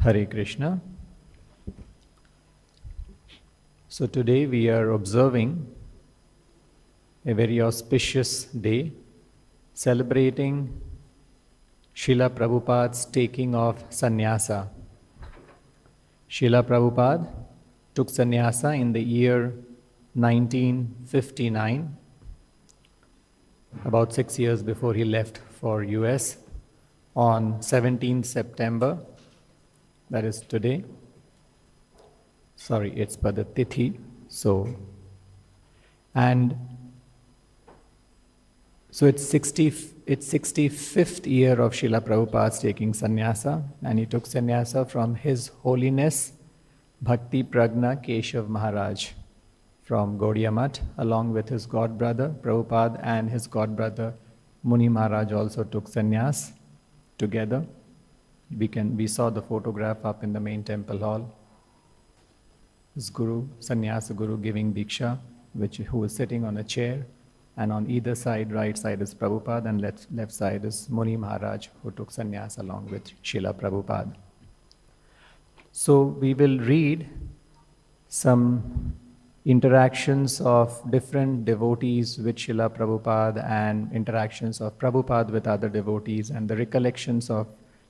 Hare Krishna. So today we are observing a very auspicious day, celebrating Srila Prabhupada's taking of Sannyasa. Srila Prabhupada took Sannyasa in the year 1959, about 6 years before he left for US, on 17th September, that is today. Sorry, it's Pada Tithi. So it's 65th year of Srila Prabhupada's taking sannyasa, and he took sannyasa from His Holiness Bhakti Pragna Keshav Maharaj from Gaudiya Math, along with his god brother Prabhupada, and his god brother Muni Maharaj also took sannyas together. We saw the photograph up in the main temple hall. His guru, sannyasa guru, giving diksha, who is sitting on a chair, and on either side, right side is Prabhupada, and left side is Muni Maharaj, who took sannyas along with Srila Prabhupada. So we will read some interactions of different devotees with Srila Prabhupada, and interactions of Prabhupada with other devotees, and the recollections of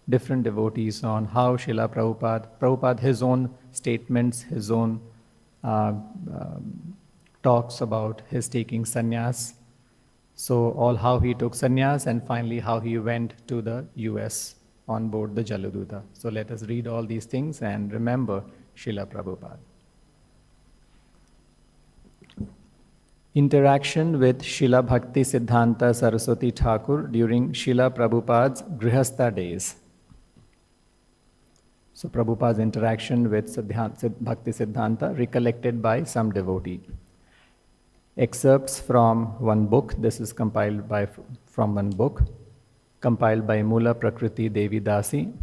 different devotees on how Srila Prabhupada, his own statements, his own talks about his taking sannyas. So all how he took sannyas, and finally how he went to the US on board the Jaladuta. So let us read all these things and remember Srila Prabhupada. Interaction with Srila Bhakti Siddhanta Saraswati Thakur during Srila Prabhupada's Grihastha days. So Prabhupada's interaction with Bhakti Siddhanta recollected by some devotee. Excerpts from one book. This is compiled from one book, compiled by Mula Prakriti Devi Dasi.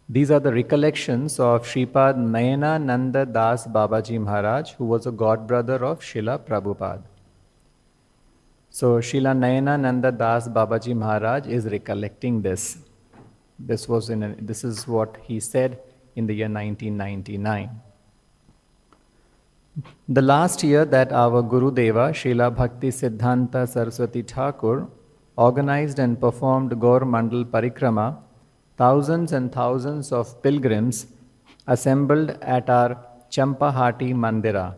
These are the recollections of Shripad Nayana Nanda Das Babaji Maharaj, who was a god brother of Srila Prabhupada. So Srila Nayana Nanda Das Babaji Maharaj is recollecting this. This is what he said in the year 1999. The last year that our Guru Deva, Srila Bhakti Siddhanta Saraswati Thakur, organized and performed Gaur Mandal Parikrama, thousands and thousands of pilgrims assembled at our Champahati Mandira.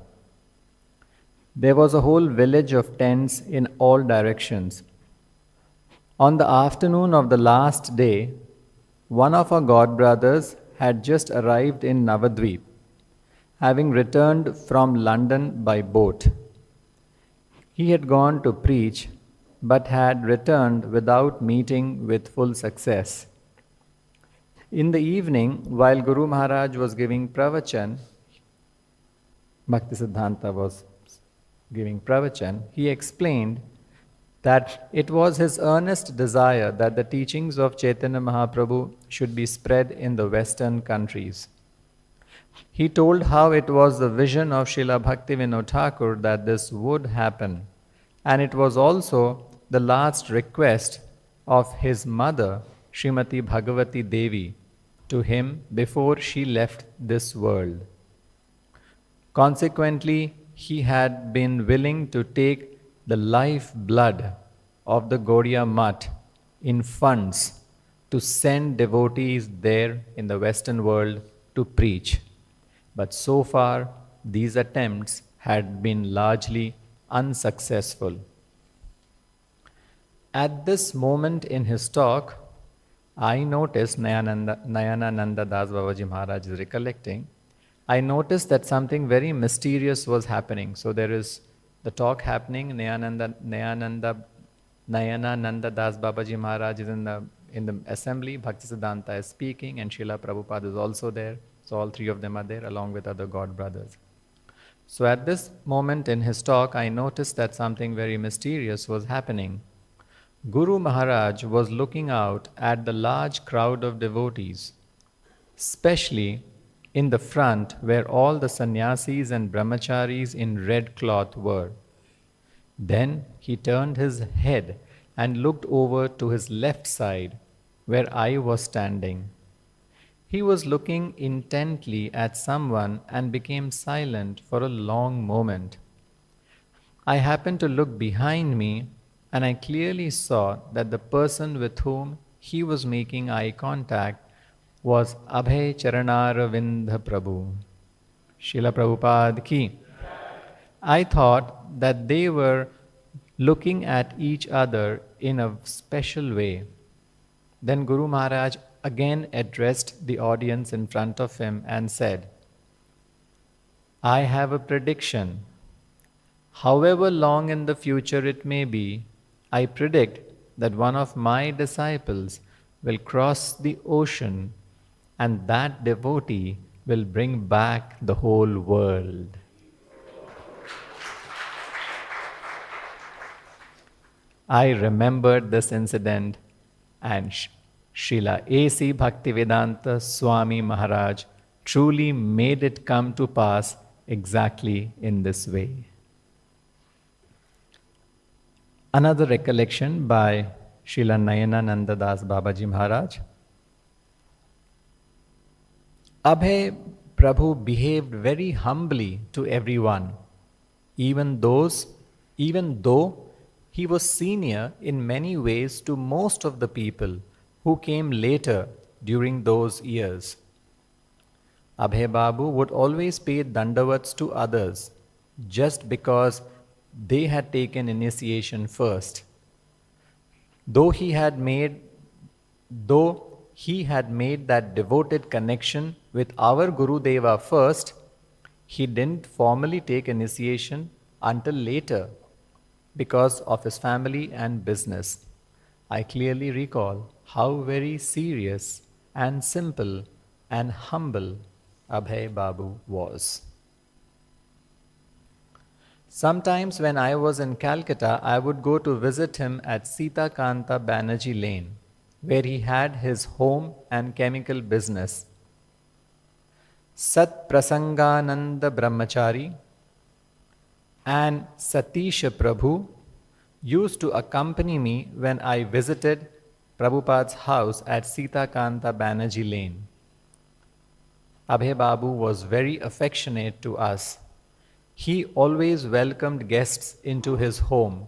There was a whole village of tents in all directions. On the afternoon of the last day, one of our god brothers had just arrived in Navadvip, having returned from London by boat. He had gone to preach, but had returned without meeting with full success. In the evening, while Guru Maharaj was giving pravachan, Bhaktisiddhanta was giving pravachan, he explained that it was his earnest desire that the teachings of Chaitanya Mahaprabhu should be spread in the Western countries. He told how it was the vision of Srila Bhaktivinoda Thakur that this would happen, and it was also the last request of his mother, Srimati Bhagavati Devi, to him before she left this world. Consequently, he had been willing to take the life blood of the Gaudiya Math in funds to send devotees there in the Western world to preach. But so far, these attempts had been largely unsuccessful. At this moment in his talk, I noticed, Nayanananda Das Babaji Maharaj is recollecting, I noticed that something very mysterious was happening. So there is the talk happening, Nayanananda Das Babaji Maharaj is in the assembly, Bhaktisiddhanta is speaking, and Srila Prabhupada is also there. So all three of them are there along with other god brothers. So at this moment in his talk, I noticed that something very mysterious was happening. Guru Maharaj was looking out at the large crowd of devotees, especially in the front where all the sannyasis and brahmacharis in red cloth were. Then he turned his head and looked over to his left side where I was standing. He was looking intently at someone and became silent for a long moment. I happened to look behind me and I clearly saw that the person with whom he was making eye contact was Abhay Charanaravinda Prabhu. Srila Prabhupada ki. I thought that they were looking at each other in a special way. Then Guru Maharaj again addressed the audience in front of him and said, I have a prediction. However long in the future it may be, I predict that one of my disciples will cross the ocean and that devotee will bring back the whole world. I remembered this incident and Srila A.C. Bhaktivedanta Swami Maharaj truly made it come to pass exactly in this way. Another recollection by Srila Nayanananda Das Babaji Maharaj. Abhay Prabhu behaved very humbly to everyone, even though he was senior in many ways to most of the people who came later during those years. Abhay Babu would always pay dandavats to others just because they had taken initiation first. Though he had made that devoted connection with our Guru Deva first, he didn't formally take initiation until later because of his family and business. I clearly recall how very serious and simple and humble Abhay Babu was. Sometimes when I was in Calcutta, I would go to visit him at Sita Kanta Banerjee Lane, where he had his home and chemical business. Sat Prasangananda Brahmachari and Satisha Prabhu used to accompany me when I visited Prabhupada's house at Sita Kanta Banerjee Lane. Abhay Babu was very affectionate to us. He always welcomed guests into his home.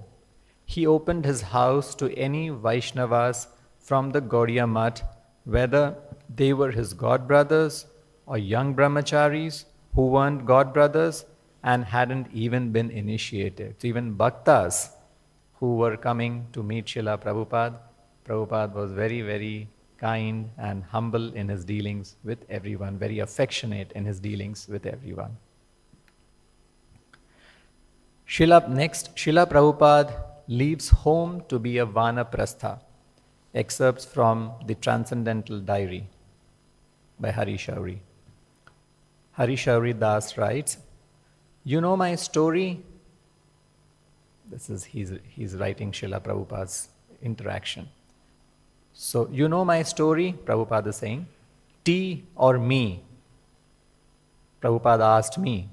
He opened his house to any Vaishnavas from the Gaudiya Math, whether they were his godbrothers or young brahmacharis who weren't godbrothers and hadn't even been initiated. So even bhaktas who were coming to meet Srila Prabhupada, Prabhupada was very, very kind and humble in his dealings with everyone, very affectionate in his dealings with everyone. Next, Srila Prabhupada leaves home to be a Vanaprastha. Excerpts from the Transcendental Diary by Hari Shauri. Hari Shauri Das writes, you know my story? This is, he's writing Srila Prabhupada's interaction. So, you know my story? Prabhupada is saying, tea or me? Prabhupada asked me.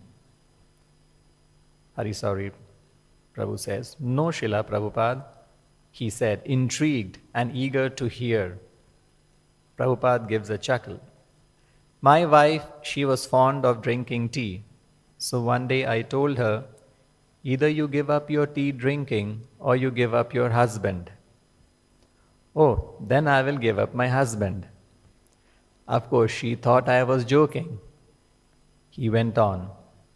Hari Shauri Prabhu says, no, Srila Prabhupada. He said, intrigued and eager to hear. Prabhupada gives a chuckle. My wife, she was fond of drinking tea. So one day I told her, either you give up your tea drinking or you give up your husband. Oh, then I will give up my husband. Of course, she thought I was joking. He went on,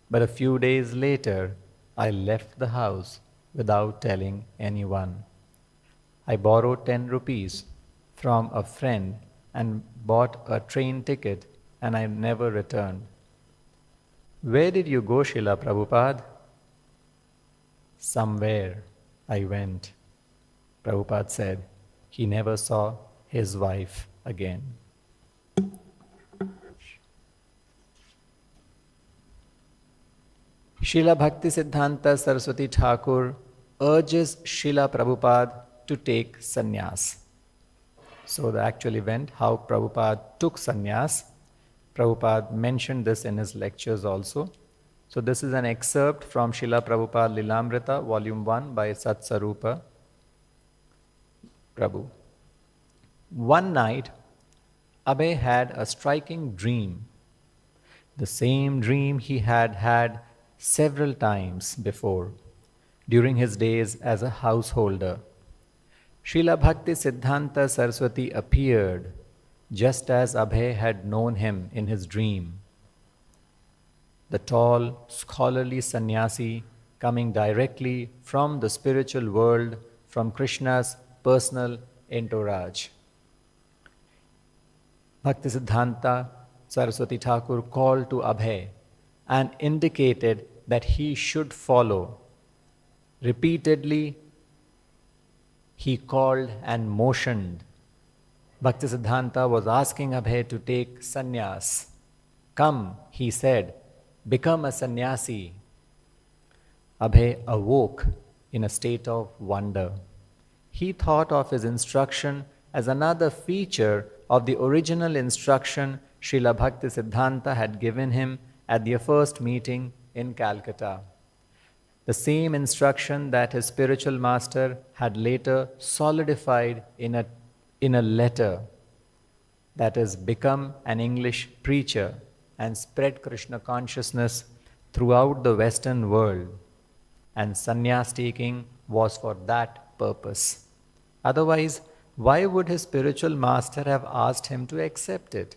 but a few days later, I left the house without telling anyone. I borrowed 10 rupees from a friend and bought a train ticket and I never returned. Where did you go, Srila Prabhupada? Somewhere I went. Prabhupada said he never saw his wife again. Srila Bhaktisiddhanta Saraswati Thakur urges Srila Prabhupada to take sannyas. So the actual event, how Prabhupada took sannyas, Prabhupada mentioned this in his lectures also. So this is an excerpt from Srila Prabhupada Lilamrita, volume 1 by Satsarupa Prabhu. One night, Abhay had a striking dream, the same dream he had had several times before during his days as a householder. Srila Bhakti Siddhanta Saraswati appeared just as Abhay had known him in his dream. The tall, scholarly sannyasi coming directly from the spiritual world, from Krishna's personal entourage. Bhaktisiddhanta Saraswati Thakur called to Abhay and indicated that he should follow. Repeatedly, he called and motioned. Bhaktisiddhanta was asking Abhay to take sannyas. Come, he said, become a sannyasi. Abhay awoke in a state of wonder. He thought of his instruction as another feature of the original instruction Srila Bhaktisiddhanta had given him at their first meeting in Calcutta. The same instruction that his spiritual master had later solidified in a letter, that is, become an English preacher and spread Krishna consciousness throughout the Western world. And sannyas taking was for that purpose. Otherwise, why would his spiritual master have asked him to accept it?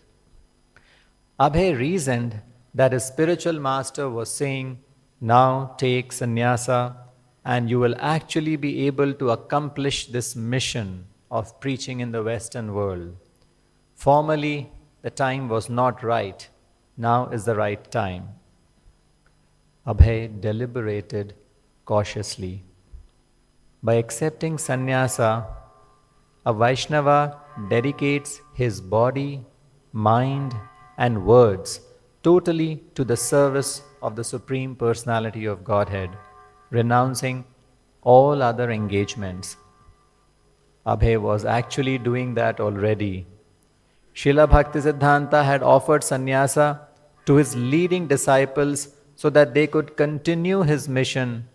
Abhay reasoned that his spiritual master was saying, now take sannyasa and you will actually be able to accomplish this mission of preaching in the Western world. Formerly, the time was not right. Now is the right time. Abhay deliberated cautiously. By accepting sannyasa, a Vaishnava dedicates his body, mind, and words totally to the service of the Supreme Personality of Godhead, renouncing all other engagements. Abhay was actually doing that already. Srila Bhaktisiddhanta had offered sannyasa to his leading disciples so that they could continue his mission.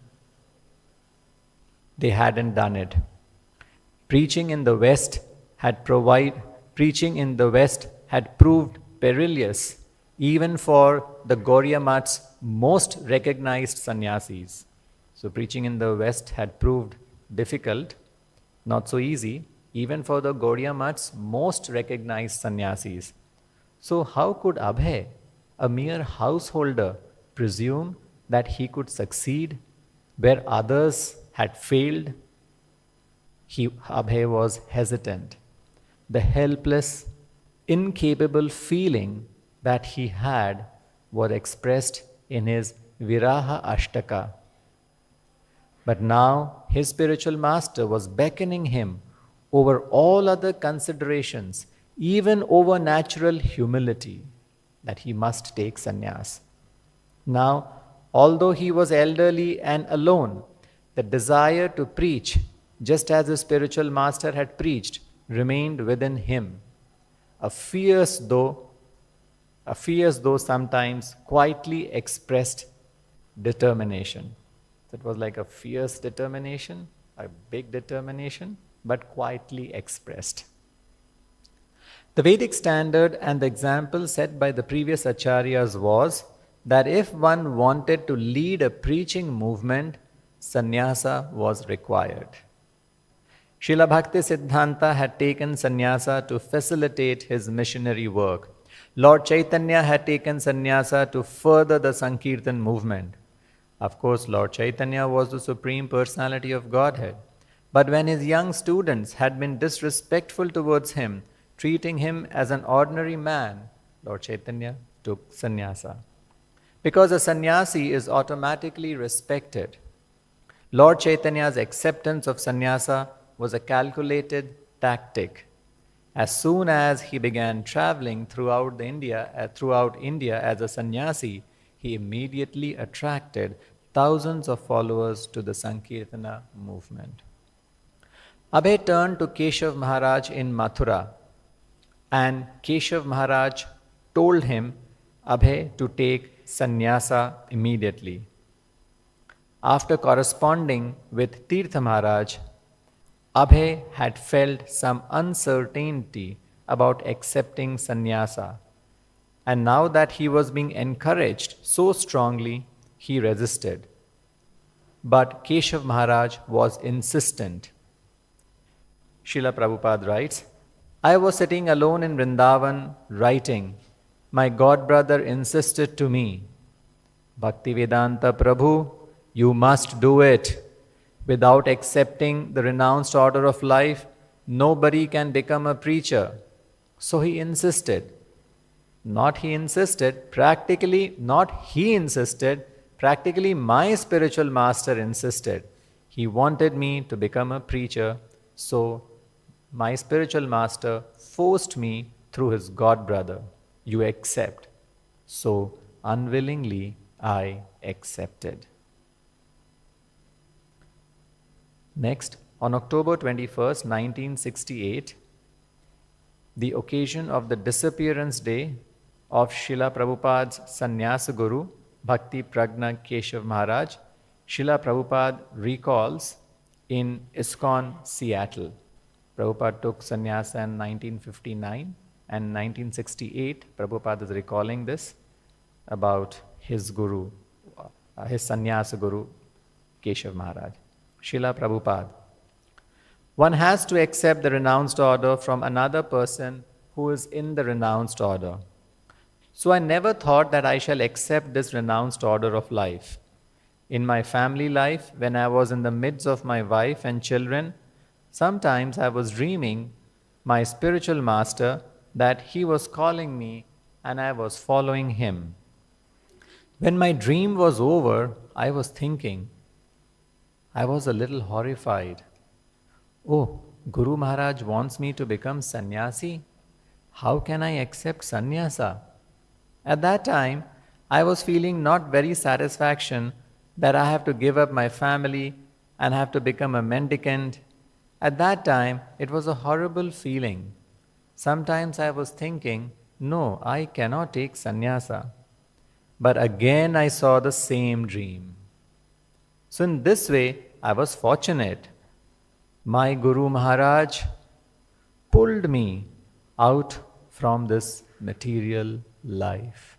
They hadn't done it. Preaching in the West had proved perilous even for the Gauriya Math's most recognized sannyasis. So preaching in the West had proved difficult, not so easy, even for the Gauriya Math's most recognized sannyasis. So how could Abhay, a mere householder, presume that he could succeed where others had failed? Abhay was hesitant. The helpless, incapable feeling that he had was expressed in his Viraha Ashtaka. But now his spiritual master was beckoning him over all other considerations, even over natural humility, that he must take sannyas. Now, although he was elderly and alone, the desire to preach, just as his spiritual master had preached, remained within him. A fierce though sometimes quietly expressed determination. It was like a fierce determination, a big determination, but quietly expressed. The Vedic standard and the example set by the previous acharyas was that if one wanted to lead a preaching movement, sannyasa was required. Srila Bhakti Siddhanta had taken sannyasa to facilitate his missionary work. Lord Chaitanya had taken sannyasa to further the Sankirtan movement. Of course, Lord Chaitanya was the Supreme Personality of Godhead. But when his young students had been disrespectful towards him, treating him as an ordinary man, Lord Chaitanya took sannyasa. Because a sannyasi is automatically respected, Lord Chaitanya's acceptance of sannyasa was a calculated tactic. As soon as he began traveling throughout India as a sannyasi, he immediately attracted thousands of followers to the Sankirtana movement. Abhay turned to Keshav Maharaj in Mathura, and Keshav Maharaj told him, Abhay, to take sannyasa immediately. After corresponding with Tirtha Maharaj, Abhay had felt some uncertainty about accepting sannyasa. And now that he was being encouraged so strongly, he resisted. But Keshav Maharaj was insistent. Srila Prabhupada writes, I was sitting alone in Vrindavan writing. My god brother insisted to me, Bhaktivedanta Prabhu, you must do it. Without accepting the renounced order of life, nobody can become a preacher. So he insisted. Not he insisted, practically my spiritual master insisted. He wanted me to become a preacher, so my spiritual master forced me through his god brother. You accept. So unwillingly I accepted. Next, on October 21st, 1968, the occasion of the disappearance day of Srila Prabhupada's Sannyasa Guru, Bhakti Pragna Keshav Maharaj, Srila Prabhupada recalls in ISKCON, Seattle. Prabhupada took sannyasa in 1959 and 1968. Prabhupada is recalling this about his guru, his sannyasa guru, Keshav Maharaj. Srila Prabhupada. One has to accept the renounced order from another person who is in the renounced order. So I never thought that I shall accept this renounced order of life. In my family life, when I was in the midst of my wife and children, sometimes I was dreaming my spiritual master that he was calling me and I was following him. When my dream was over, I was thinking, I was a little horrified. Oh, Guru Maharaj wants me to become sannyasi? How can I accept sannyasa? At that time, I was feeling not very satisfaction that I have to give up my family and have to become a mendicant. At that time, it was a horrible feeling. Sometimes I was thinking, no, I cannot take sannyasa. But again I saw the same dream. So in this way, I was fortunate. My Guru Maharaj pulled me out from this material life.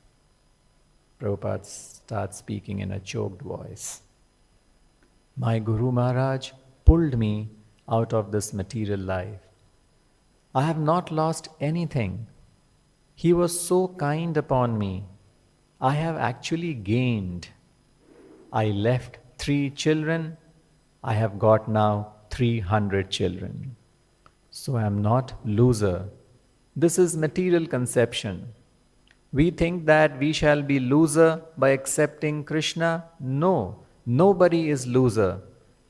Prabhupada starts speaking in a choked voice. My Guru Maharaj pulled me out of this material life. I have not lost anything. He was so kind upon me. I have actually gained. I left 3 children. I have got now 300 children. So I am not loser. This is material conception. We think that we shall be loser by accepting Krishna. No, nobody is loser.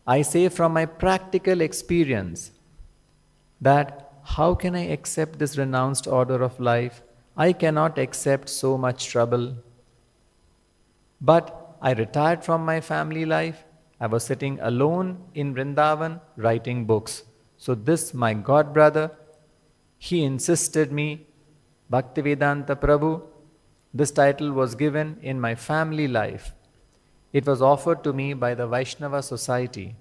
I say from my practical experience that how can I accept this renounced order of life? I cannot accept so much trouble. But I retired from my family life. I was sitting alone in Vrindavan writing books. So this, my god brother, he insisted me, Bhaktivedanta Prabhu. This title was given in my family life. It was offered to me by the Vaishnava society.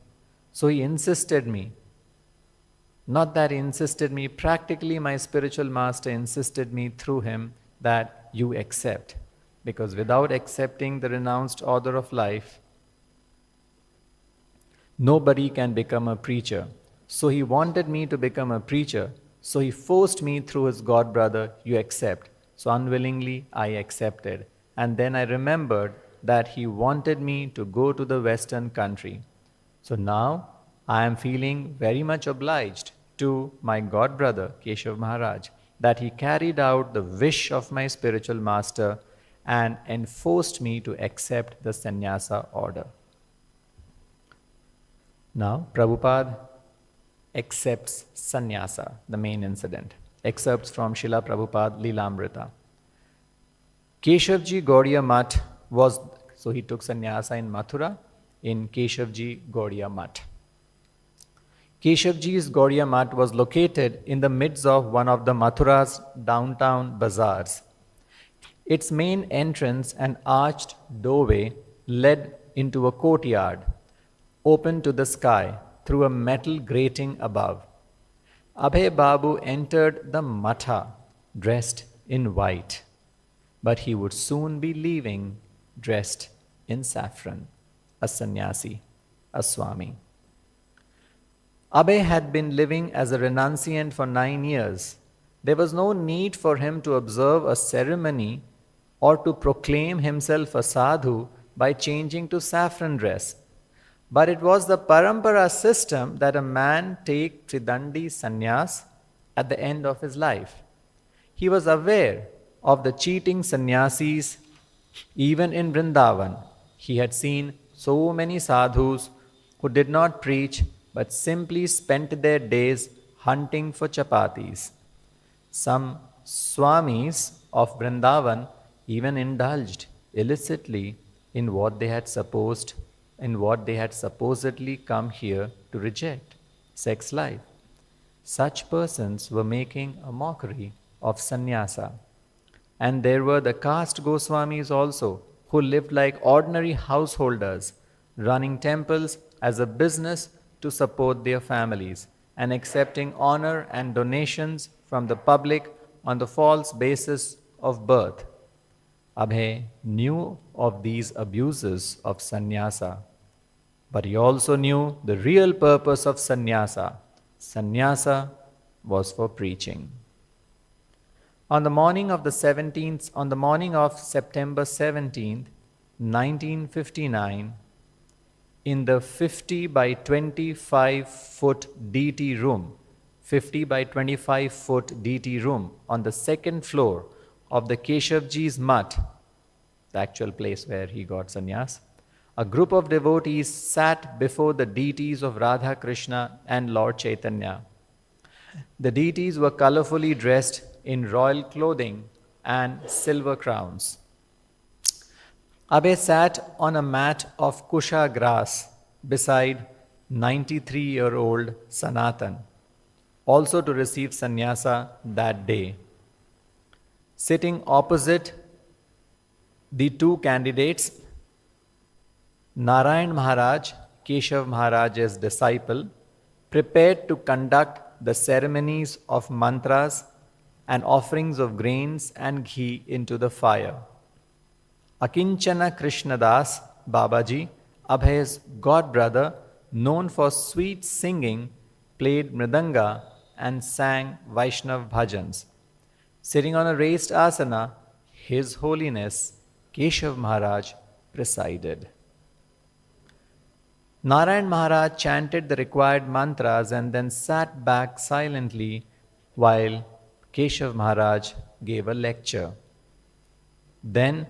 So he insisted me. Not that he insisted me, practically my spiritual master insisted me through him that you accept. Because without accepting the renounced order of life, nobody can become a preacher. So he wanted me to become a preacher. So he forced me through his god brother, you accept. So unwillingly I accepted. And then I remembered that he wanted me to go to the Western country. So now I am feeling very much obliged to my god brother, Keshav Maharaj, that he carried out the wish of my spiritual master and enforced me to accept the sannyasa order. Now, Prabhupada accepts sannyasa, the main incident. Excerpts from Srila Prabhupada Leelamrita. Keshavji Gaudiya Math was, so he took sannyasa in Mathura, in Keshavji Gaudiya Math. Keshavji's Gaudiya Math was located in the midst of one of the Mathura's downtown bazaars. Its main entrance, an arched doorway, led into a courtyard, open to the sky through a metal grating above. Abhay Babu entered the matha dressed in white, but he would soon be leaving dressed in saffron, a sannyasi, a Swami. Abhay had been living as a renunciant for 9 years. There was no need for him to observe a ceremony or to proclaim himself a sadhu by changing to saffron dress. But it was the parampara system that a man take Tridandi sannyas at the end of his life. He was aware of the cheating sannyasis even in Vrindavan. He had seen so many sadhus who did not preach but simply spent their days hunting for chapatis. Some Swamis of Vrindavan even indulged illicitly in what they had supposedly come here to reject, sex life. Such persons were making a mockery of sannyasa. And there were the caste Goswamis also, who lived like ordinary householders, running temples as a business to support their families and accepting honor and donations from the public on the false basis of birth. Abhay knew of these abuses of sannyasa, but he also knew the real purpose of sannyasa. Sannyasa was for preaching. On the morning of September 17th, 1959, in the 50 by 25 foot DT room, 50 by 25 foot DT room on the second floor of the Keshavji's mutt, the actual place where he got sannyas, a group of devotees sat before the deities of Radha Krishna and Lord Chaitanya. The deities were colorfully dressed in royal clothing and silver crowns. Abhay sat on a mat of kusha grass beside 93-year-old Sanatan, also to receive sannyasa that day. Sitting opposite the two candidates, Narayan Maharaj, Keshav Maharaj's disciple, prepared to conduct the ceremonies of mantras and offerings of grains and ghee into the fire. Akinchana Krishnadas Babaji, Abhay's godbrother, known for sweet singing, played mridanga and sang Vaishnav bhajans. Sitting on a raised asana, His Holiness Keshav Maharaj presided. Narayan Maharaj chanted the required mantras and then sat back silently while Keshav Maharaj gave a lecture. Then,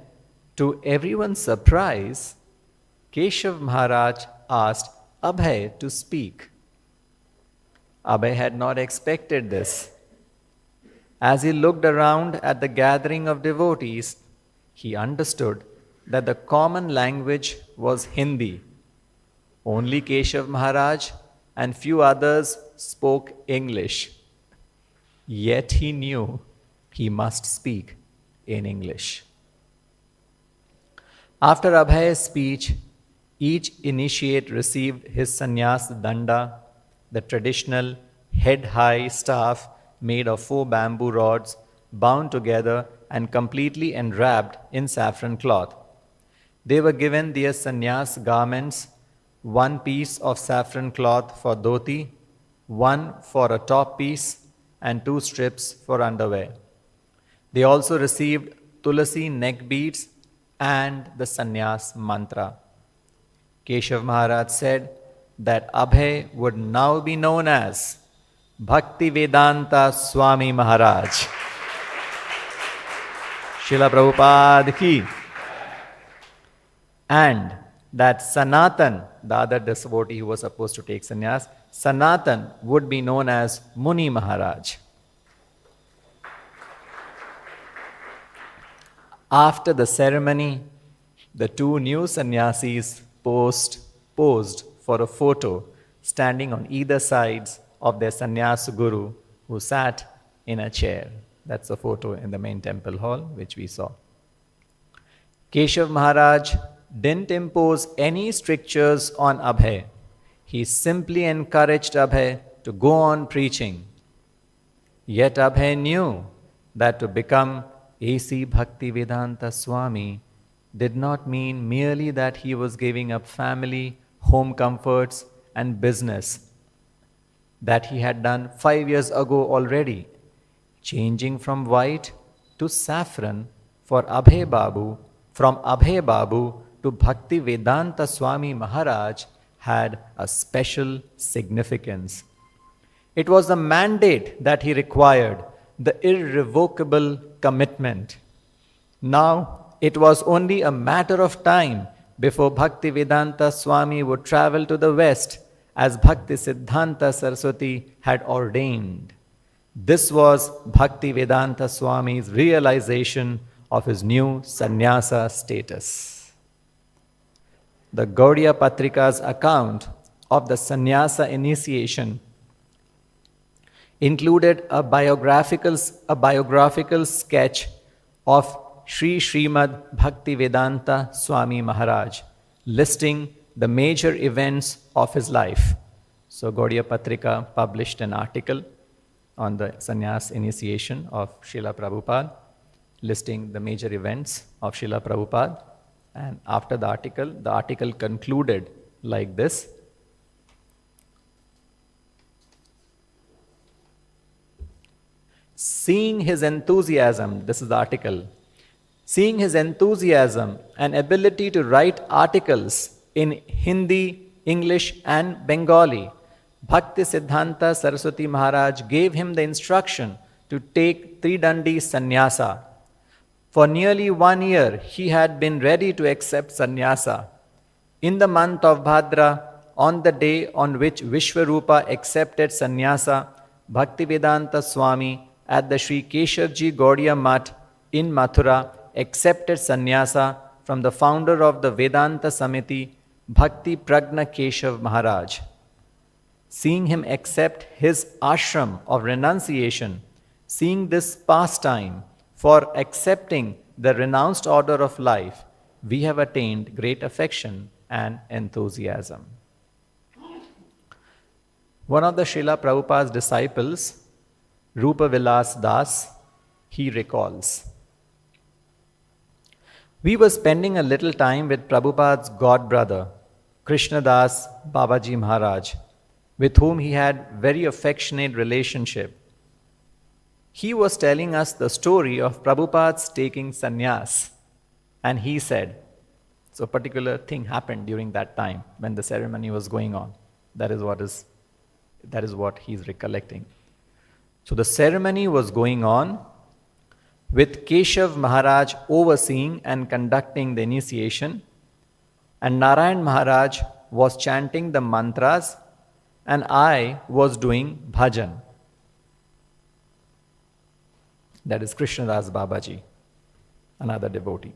to everyone's surprise, Keshav Maharaj asked Abhay to speak. Abhay had not expected this. As he looked around at the gathering of devotees, he understood that the common language was Hindi. Only Keshav Maharaj and few others spoke English. Yet he knew he must speak in English. After Abhay's speech, each initiate received his sannyas danda, the traditional head-high staff made of 4 bamboo rods bound together and completely enwrapped in saffron cloth. They were given their sannyas garments, 1 piece of saffron cloth for dhoti, 1 for a top piece, and 2 strips for underwear. They also received tulasi neck beads and the sannyas mantra. Keshav Maharaj said that Abhay would now be known as Bhaktivedanta Swami Maharaj. Srila Prabhupada ki. And that Sanatan, the other devotee who was supposed to take sannyas, Sanatan would be known as Muni Maharaj. After the ceremony, the 2 new sannyasis posed for a photo standing on either sides of their sannyas guru who sat in a chair. That's a photo in the main temple hall which we saw. Keshav Maharaj didn't impose any strictures on Abhay. He simply encouraged Abhay to go on preaching. Yet Abhay knew that to become A.C. Bhaktivedanta Swami did not mean merely that he was giving up family, home comforts, and business that he had done 5 years ago already, changing from white to saffron for Abhay Babu, from Abhay Babu to Bhaktivedanta Swami Maharaj had a special significance. It was the mandate that he required, the irrevocable commitment. Now, it was only a matter of time before Bhaktivedanta Swami would travel to the west as Bhakti Siddhanta Saraswati had ordained. This was Bhaktivedanta Swami's realization of his new sannyasa status. The Gaudiya Patrika's account of the sannyasa initiation included a biographical sketch of Sri Srimad Bhaktivedanta Swami Maharaj, listing the major events of his life. So Gaudiya Patrika published an article on the sannyas initiation of Srila Prabhupada, listing the major events of Srila Prabhupada. And after the article concluded like this. Seeing his enthusiasm, this is the article, seeing his enthusiasm and ability to write articles in Hindi, English and Bengali, Bhakti Siddhanta Saraswati Maharaj gave him the instruction to take Tridandi Sannyasa. For nearly 1 year, he had been ready to accept sannyasa. In the month of Bhadra, on the day on which Vishwarupa accepted sannyasa, Bhaktivedanta Swami at the Sri Keshavji Gaudiya Math in Mathura accepted sannyasa from the founder of the Vedanta Samiti, Bhakti Pragna Keshav Maharaj. Seeing him accept his ashram of renunciation, seeing this pastime for accepting the renounced order of life, we have attained great affection and enthusiasm. One of the Srila Prabhupada's disciples, Rupa Vilas Das, he recalls, we were spending a little time with Prabhupada's god brother, Krishnadas Babaji Maharaj, with whom he had very affectionate relationship. He was telling us the story of Prabhupada's taking sannyas, and he said, so a particular thing happened during that time when the ceremony was going on. That is what he's recollecting. So the ceremony was going on with Keshav Maharaj overseeing and conducting the initiation, and Narayan Maharaj was chanting the mantras, and I was doing bhajan. That is Krishnadas Babaji, another devotee.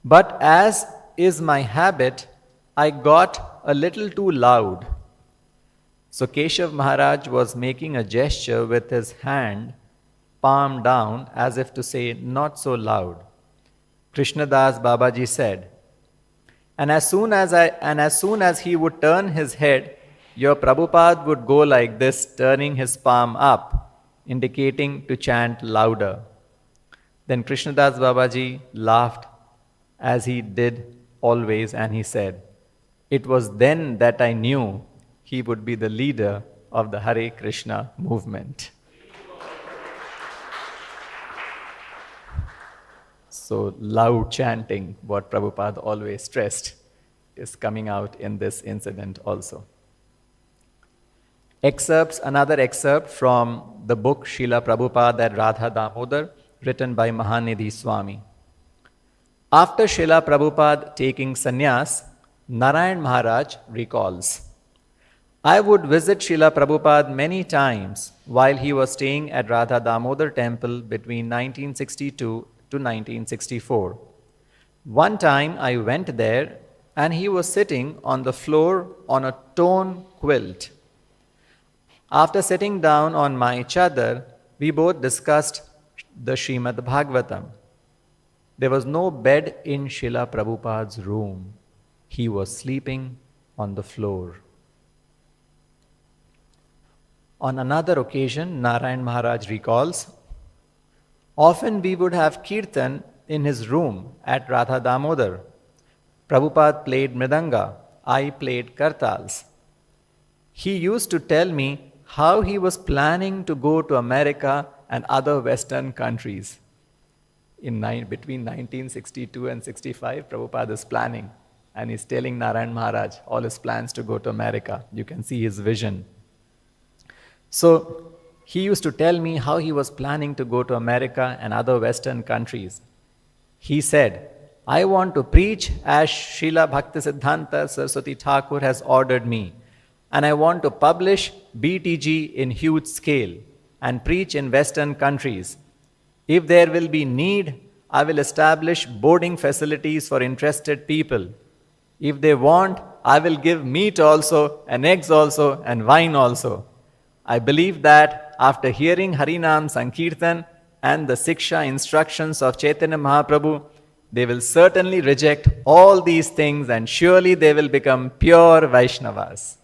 But as is my habit, I got a little too loud. So Keshav Maharaj was making a gesture with his hand, palm down, as if to say, not so loud. Krishnadas Babaji said, and as soon as he would turn his head, your Prabhupada would go like this, turning his palm up, indicating to chant louder. Then Krishnadas Babaji laughed as he did always, and he said, it was then that I knew he would be the leader of the Hare Krishna movement. So loud chanting, what Prabhupada always stressed, is coming out in this incident also. Another excerpt from the book Srila Prabhupada at Radha Damodar, written by Mahanidhi Swami. After Srila Prabhupada taking sannyas, Narayan Maharaj recalls, I would visit Srila Prabhupada many times while he was staying at Radha Damodar temple between 1962 to 1964. One time I went there and he was sitting on the floor on a torn quilt. After sitting down on my chadar, we both discussed the Srimad Bhagavatam. There was no bed in Srila Prabhupada's room. He was sleeping on the floor. On another occasion, Narayan Maharaj recalls, often we would have kirtan in his room at Radha Damodar. Prabhupada played mridanga, I played kartals. He used to tell me how he was planning to go to America and other Western countries. Between 1962 and 65, Prabhupada is planning, and he's telling Narayan Maharaj all his plans to go to America. You can see his vision. So he used to tell me how he was planning to go to America and other Western countries. He said, I want to preach as Srila Bhaktisiddhanta Saraswati Thakur has ordered me, and I want to publish BTG in huge scale and preach in Western countries. If there will be need, I will establish boarding facilities for interested people. If they want, I will give meat also, and eggs also, and wine also. I believe that after hearing Harinam Sankirtan and the Siksha instructions of Chaitanya Mahaprabhu, they will certainly reject all these things and surely they will become pure Vaishnavas.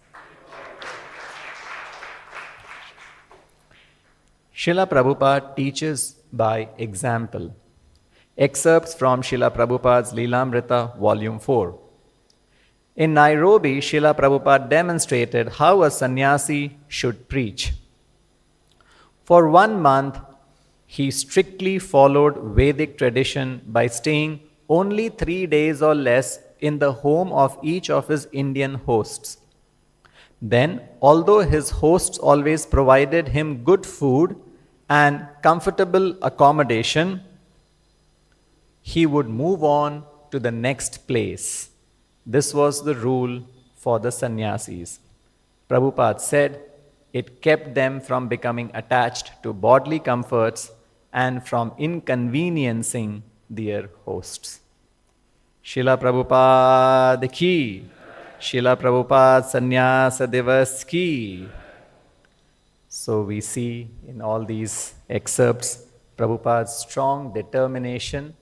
Srila Prabhupada teaches by example. Excerpts from Srila Prabhupada's Leelamrita, Volume 4. In Nairobi, Srila Prabhupada demonstrated how a sannyasi should preach. For 1 month, he strictly followed Vedic tradition by staying only 3 days or less in the home of each of his Indian hosts. Then, although his hosts always provided him good food and comfortable accommodation, he would move on to the next place. This was the rule for the sannyasis. Prabhupada said it kept them from becoming attached to bodily comforts and from inconveniencing their hosts. Srila Prabhupada ki, Srila Prabhupada Sannyasa Divas ki. So we see in all these excerpts Prabhupada's strong determination,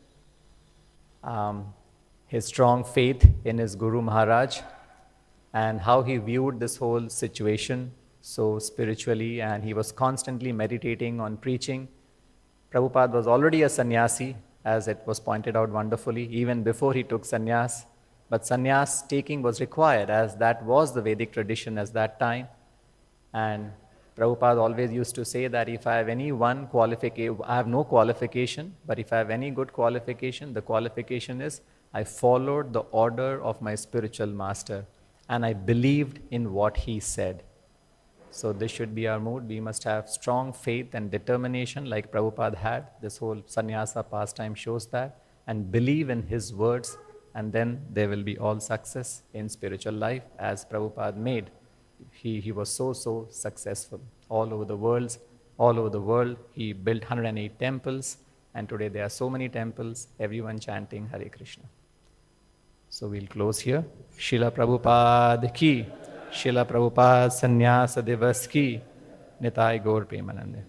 his strong faith in his Guru Maharaj, and how he viewed this whole situation so spiritually, and he was constantly meditating on preaching. Prabhupada was already a sannyasi, as it was pointed out wonderfully, even before he took sannyas. But sannyas taking was required, as that was the Vedic tradition at that time. And Prabhupada always used to say that if I have any one qualification, I have no qualification, but if I have any good qualification, the qualification is I followed the order of my spiritual master and I believed in what he said. So this should be our mood. We must have strong faith and determination like Prabhupada had. This whole sannyasa pastime shows that. And believe in his words, and then there will be all success in spiritual life as Prabhupada made. He was so successful. All over the world, he built 108 temples, and today there are so many temples, everyone chanting Hare Krishna. So we'll close here. Srila Prabhupada ki, Srila Prabhupada Sannyasa Divas ki, Nitai Gaur Premanande.